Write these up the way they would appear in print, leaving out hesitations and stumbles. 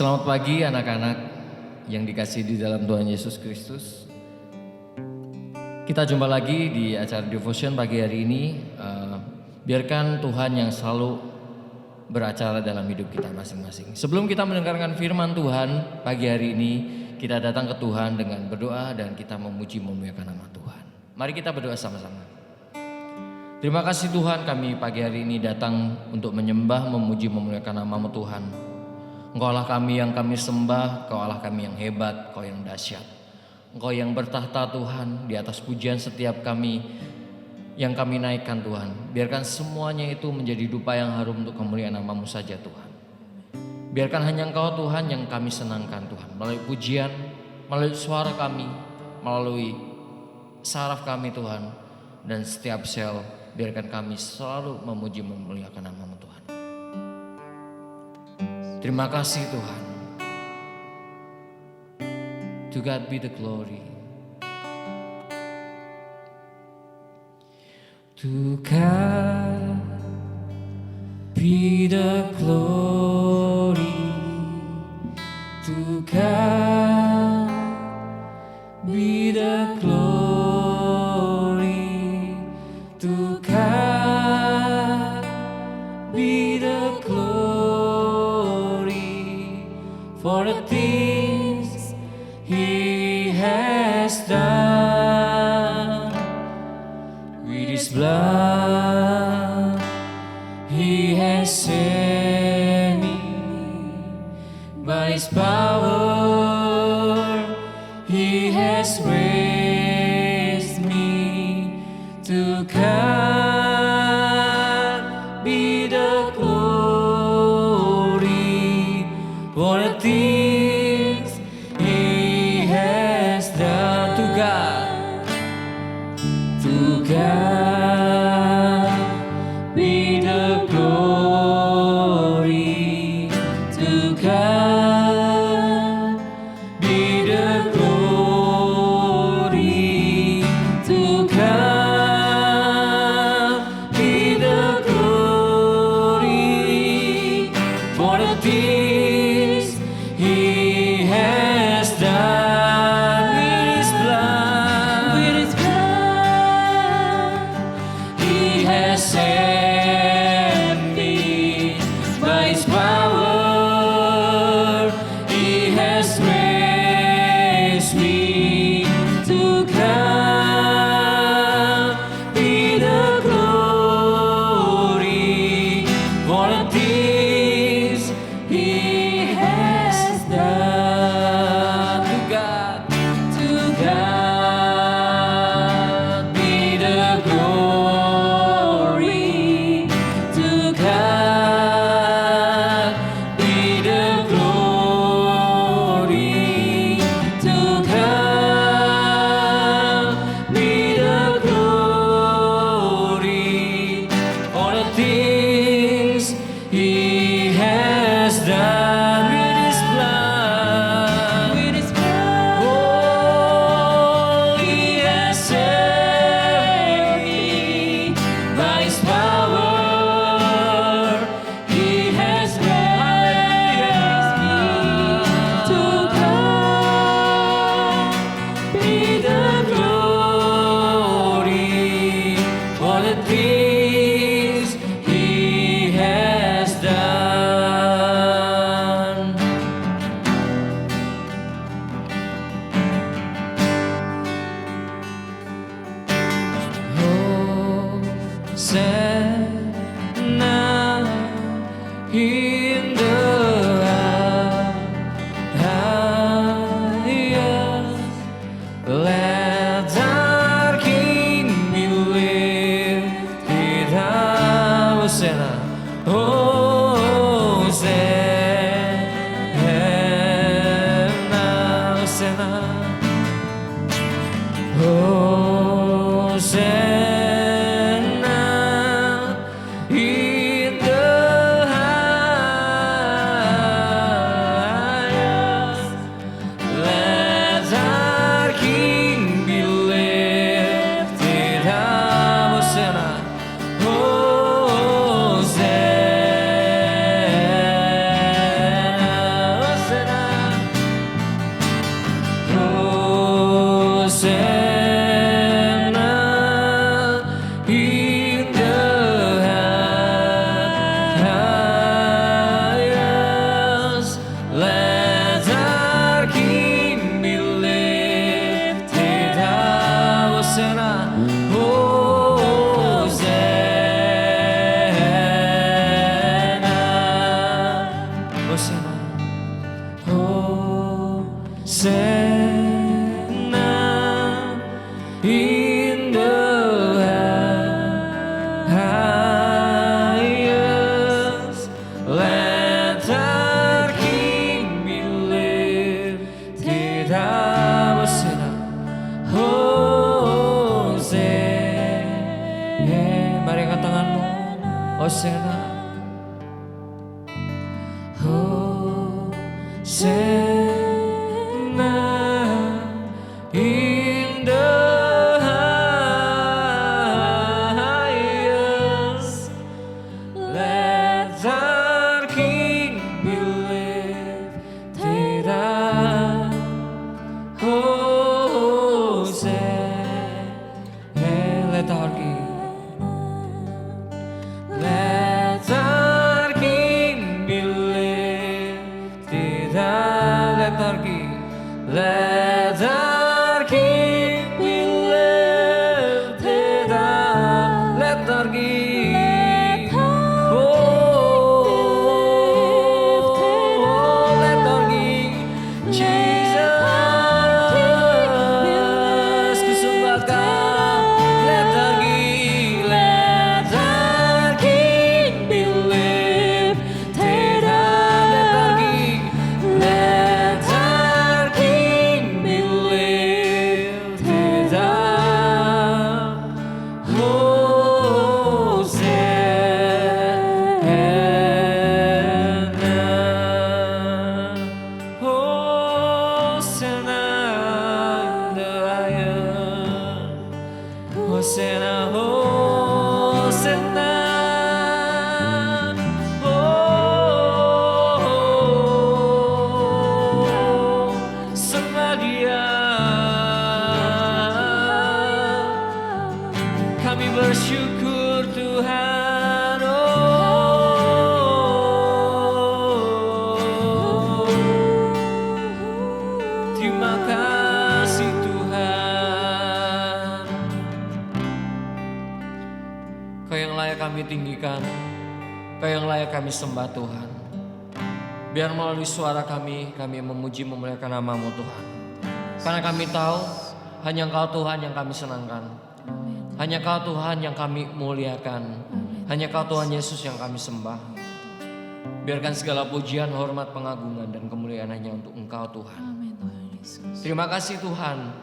Selamat pagi anak-anak yang dikasihi di dalam Tuhan Yesus Kristus. Kita jumpa lagi di acara devotion pagi hari ini. Biarkan Tuhan yang selalu beracara dalam hidup kita masing-masing. Sebelum kita mendengarkan firman Tuhan pagi hari ini, kita datang ke Tuhan dengan berdoa dan kita memuji memuliakan nama Tuhan. Mari kita berdoa sama-sama. Terima kasih Tuhan, kami pagi hari ini datang untuk menyembah, memuji, memuliakan nama Tuhan. Engkau Allah kami yang kami sembah, Engkau Allah kami yang hebat, Engkau yang dahsyat. Engkau yang bertahta Tuhan di atas pujian setiap kami yang kami naikkan Tuhan. Biarkan semuanya itu menjadi dupa yang harum untuk kemuliaan nama-Mu saja Tuhan. Biarkan hanya Engkau Tuhan yang kami senangkan Tuhan. Melalui pujian, melalui suara kami, melalui saraf kami Tuhan. Dan setiap sel, biarkan kami selalu memuji memuliakan nama-Mu Tuhan. Terima kasih Tuhan. To God be the glory. To God be the glory. To God be the glory. To God be the glory. For the things He has done. With His blood He has saved me. By His power He has raised me. To God be the glory for the things He has done. To God be the glory. To God be the glory. To God be the glory for the things He has done. With His blood, He has saved me. By His power He has raised me. To God be the glory for the things He has done. To God be the glory. To God be the glory. To God be the glory for the things He has done. With His blood, oh, He has saved me. By His power He has raised me. To God be the glory for the things He has done. Hosanna in the highest. Let our King be lifted high. Hosanna, Hosanna, Hosanna in the highest. Let our King be lifted high. Hosanna, Hosanna. in the highest. Let our King be lifted high. Hosanna, Hosanna, Hosanna in the highest. Let our King be lifted high. Hosanna, Hosanna. Mari angkat tanganmu. Hosanna, Hosanna in the highest. Let our King be lifted high. Hosanna, let our King. Let our King be lifted high. Let our King. Let our King be lifted high. Let our King. Oh, let our King. Jesus, kusembah Kau. Let our King. Let our King be lifted high. Let our King. Let our King be lifted high. Hosanna, Hosanna in the highest. Hosanna, Hosanna. Oh, sembah Dia. Kami bersyukur Tuhan. Oh, terima kasih Tuhan. Kau yang layak kami tinggikan, Kau yang layak kami sembah Tuhan. Biar melalui suara kami memuji memuliakan nama-Mu Tuhan. Karena kami tahu hanya Engkau Tuhan yang kami senangkan. Hanya Kau Tuhan yang kami muliakan. Hanya Kau Tuhan Yesus yang kami sembah. Biarkan segala pujian, hormat, pengagungan dan kemuliaan hanya untuk Engkau Tuhan. Terima kasih Tuhan,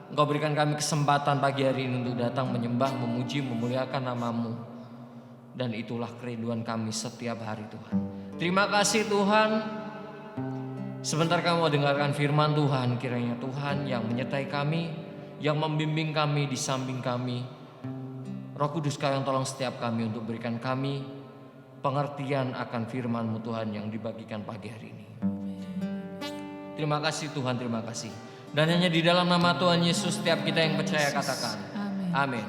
Engkau berikan kami kesempatan pagi hari ini untuk datang menyembah, memuji, memuliakan nama-Mu. Dan itulah kerinduan kami setiap hari Tuhan. Terima kasih Tuhan. Sebentar kami mau dengarkan firman Tuhan. Kiranya Tuhan yang menyertai kami, yang membimbing kami, di samping kami. Roh Kudus Kau yang tolong setiap kami untuk berikan kami pengertian akan firman-Mu Tuhan yang dibagikan pagi hari ini. Terima kasih Tuhan, terima kasih. Dan hanya di dalam nama Tuhan Yesus setiap kita yang percaya katakan amin.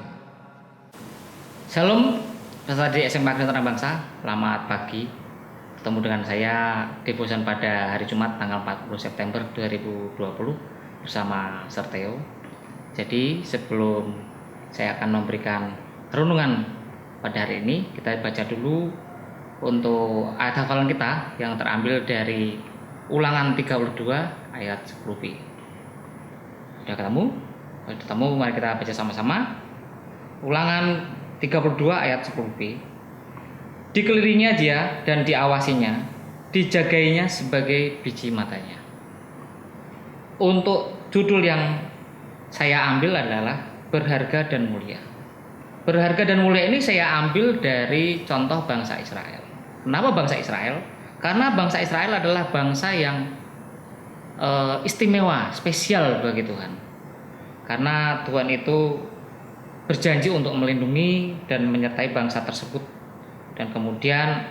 Shalom, peserta di SMA Tanah Bangsa, selamat pagi. Ketemu dengan saya devotion pada hari Jumat tanggal 40 September 2020 bersama Serteo. Jadi sebelum saya akan memberikan renungan pada hari ini, kita baca dulu untuk ayat hafalan kita yang terambil dari Ulangan 32 ayat 10b. Sudah ketemu? Sudah ketemu, mari kita baca sama-sama. Ulangan 32 ayat 10b. Dikelilingnya dia dan diawasinya, dijagainya sebagai biji matanya. Untuk judul yang saya ambil adalah berharga dan mulia. Berharga dan mulia ini saya ambil dari contoh bangsa Israel. Kenapa bangsa Israel? Karena bangsa Israel adalah bangsa yang istimewa, spesial bagi Tuhan. Karena Tuhan itu berjanji untuk melindungi dan menyertai bangsa tersebut. Dan kemudian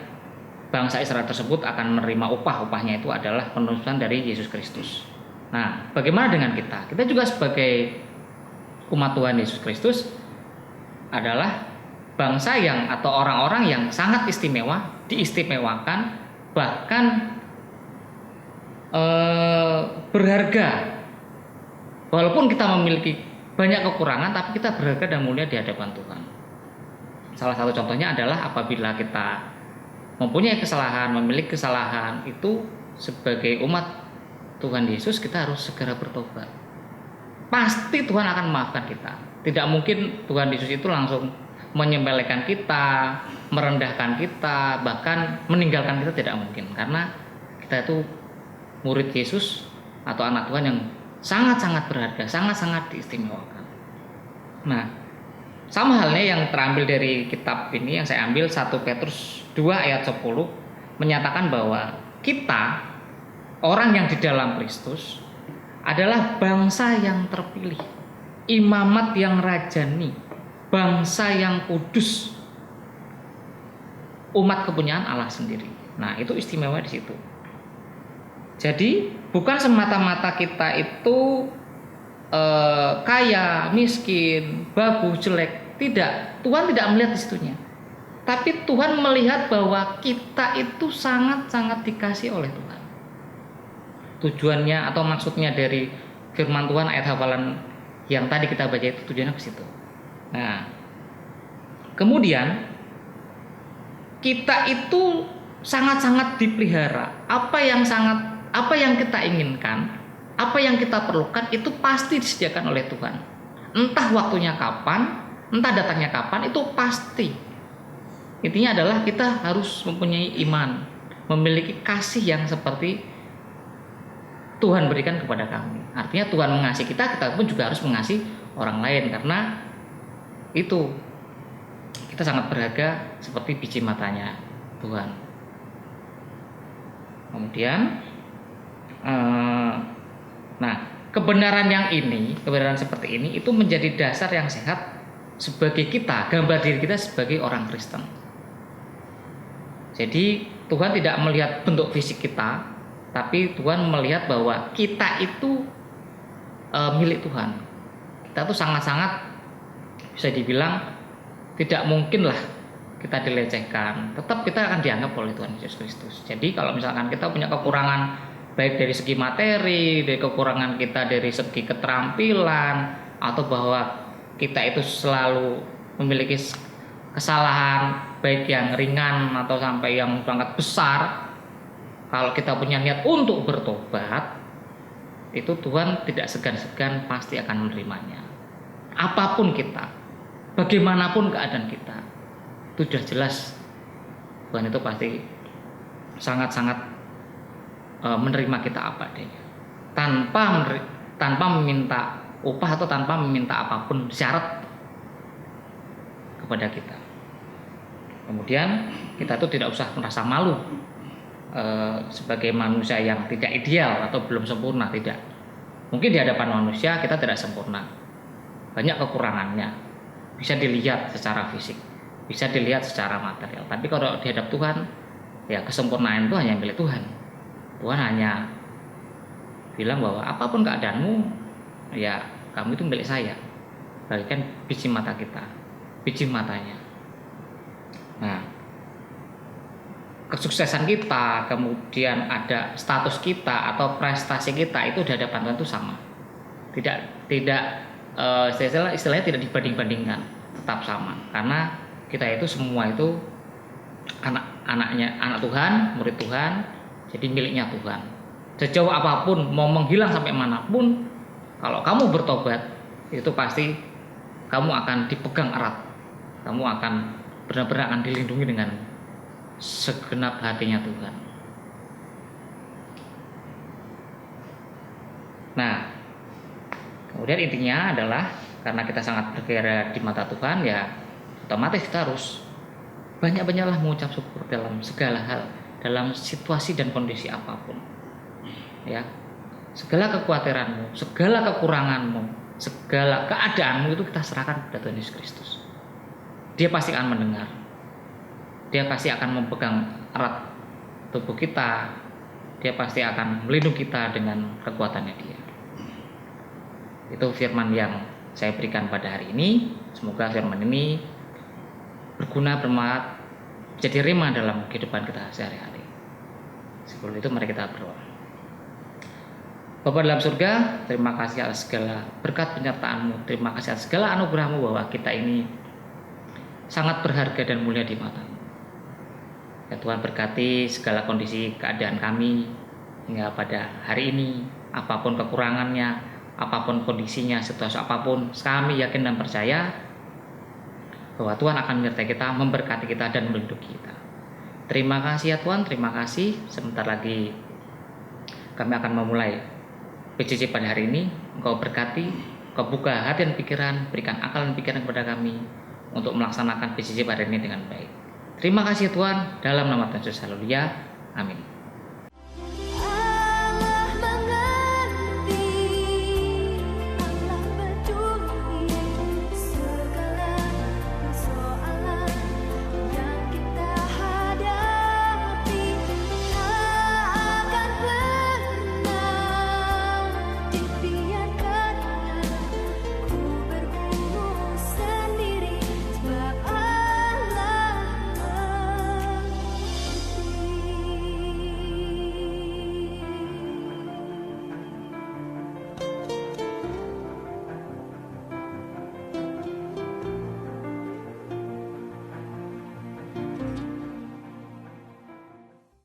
bangsa Israel tersebut akan menerima upah-upahnya itu adalah penebusan dari Yesus Kristus. Nah, bagaimana dengan kita? Kita juga sebagai umat Tuhan Yesus Kristus adalah bangsa yang atau orang-orang yang sangat istimewa, diistimewakan, bahkan berharga. Walaupun kita memiliki banyak kekurangan, tapi kita berharga dan mulia di hadapan Tuhan. Salah satu contohnya adalah apabila kita mempunyai kesalahan, memiliki kesalahan, itu sebagai umat Tuhan Yesus kita harus segera bertobat. Pasti Tuhan akan memaafkan kita. Tidak mungkin Tuhan Yesus itu langsung menyembelihkan kita, merendahkan kita, bahkan meninggalkan kita, tidak mungkin. Karena kita itu murid Yesus atau anak Tuhan yang sangat-sangat berharga, sangat-sangat diistimewakan. Nah, sama halnya yang terambil dari kitab ini yang saya ambil 1 Petrus 2 ayat 10 menyatakan bahwa kita orang yang di dalam Kristus adalah bangsa yang terpilih, imamat yang rajani, bangsa yang kudus, umat kepunyaan Allah sendiri. Nah, itu istimewa di situ. Jadi bukan semata-mata kita itu kaya, miskin, bagus, jelek. Tidak, Tuhan tidak melihat di situnya. Tapi Tuhan melihat bahwa kita itu sangat-sangat dikasih oleh Tuhan. Tujuannya atau maksudnya dari firman Tuhan ayat hafalan yang tadi kita baca itu tujuannya ke situ. Nah, kemudian kita itu sangat-sangat dipelihara. Apa yang kita inginkan, apa yang kita perlukan itu pasti disediakan oleh Tuhan. Entah waktunya kapan, entah datangnya kapan, itu pasti. Intinya adalah kita harus mempunyai iman, memiliki kasih yang seperti Tuhan berikan kepada kami. Artinya Tuhan mengasihi kita, kita pun juga harus mengasihi orang lain, karena itu kita sangat berharga seperti biji matanya Tuhan. Kemudian nah, kebenaran seperti ini itu menjadi dasar yang sehat sebagai kita, gambar diri kita sebagai orang Kristen. Jadi Tuhan tidak melihat bentuk fisik kita, tapi Tuhan melihat bahwa kita itu milik Tuhan. Kita tuh sangat-sangat bisa dibilang tidak mungkin lah kita dilecehkan. Tetap kita akan dianggap oleh Tuhan Yesus Kristus. Jadi kalau misalkan kita punya kekurangan baik dari segi materi, dari kekurangan kita dari segi keterampilan, atau bahwa kita itu selalu memiliki kesalahan baik yang ringan atau sampai yang sangat besar, kalau kita punya niat untuk bertobat, itu Tuhan tidak segan-segan pasti akan menerimanya. Apapun kita, bagaimanapun keadaan kita, itu sudah jelas Tuhan itu pasti sangat-sangat menerima kita apa adanya, tanpa meminta upah atau tanpa meminta apapun syarat kepada kita. Kemudian kita tuh tidak usah merasa malu sebagai manusia yang tidak ideal atau belum sempurna, tidak. Mungkin di hadapan manusia kita tidak sempurna, banyak kekurangannya, bisa dilihat secara fisik, bisa dilihat secara material. Tapi kalau di hadap Tuhan, ya kesempurnaan itu hanya milik Tuhan. Tuhan hanya bilang bahwa apapun keadaanmu, ya kamu itu milik saya, bagikan biji mata kita, biji matanya. Nah, kesuksesan kita, kemudian ada status kita atau prestasi kita itu di hadapan Tuhan itu sama. Istilahnya tidak dibanding-bandingkan, tetap sama. Karena kita itu semua itu anak Tuhan, murid Tuhan, jadi miliknya Tuhan. Sejauh apapun, mau menghilang sampai manapun, kalau kamu bertobat, itu pasti kamu akan dipegang erat. Kamu akan benar-benar akan dilindungi dengan segenap hatinya Tuhan. Nah, kemudian intinya adalah karena kita sangat bergerak di mata Tuhan, ya otomatis kita harus banyak-banyaklah mengucap syukur dalam segala hal, dalam situasi dan kondisi apapun. Ya, segala kekhawatiranmu, segala kekuranganmu, segala keadaanmu itu kita serahkan kepada Tuhan Yesus Kristus. Dia pasti akan mendengar. Dia pasti akan memegang erat tubuh kita. Dia pasti akan melindungi kita dengan kekuatannya Dia. Itu firman yang saya berikan pada hari ini. Semoga firman ini berguna, bermanfaat, jadi rema dalam kehidupan kita sehari-hari. Sebelum itu mari kita berdoa. Bapa dalam surga, terima kasih atas segala berkat penyertaan-Mu. Terima kasih atas segala anugerah-Mu bahwa kita ini sangat berharga dan mulia di mata-Mu. Ya Tuhan, berkati segala kondisi keadaan kami hingga pada hari ini, apapun kekurangannya, apapun kondisinya, situasi apapun, kami yakin dan percaya bahwa Tuhan akan menyertai kita, memberkati kita, dan melindungi kita. Terima kasih ya Tuhan, terima kasih. Sebentar lagi kami akan memulai PJJ pada hari ini. Engkau berkati, Engkau buka hati dan pikiran, berikan akal dan pikiran kepada kami untuk melaksanakan PJJ pada hari ini dengan baik. Terima kasih Tuhan, dalam nama Tuhan Yesus, haleluya, amin.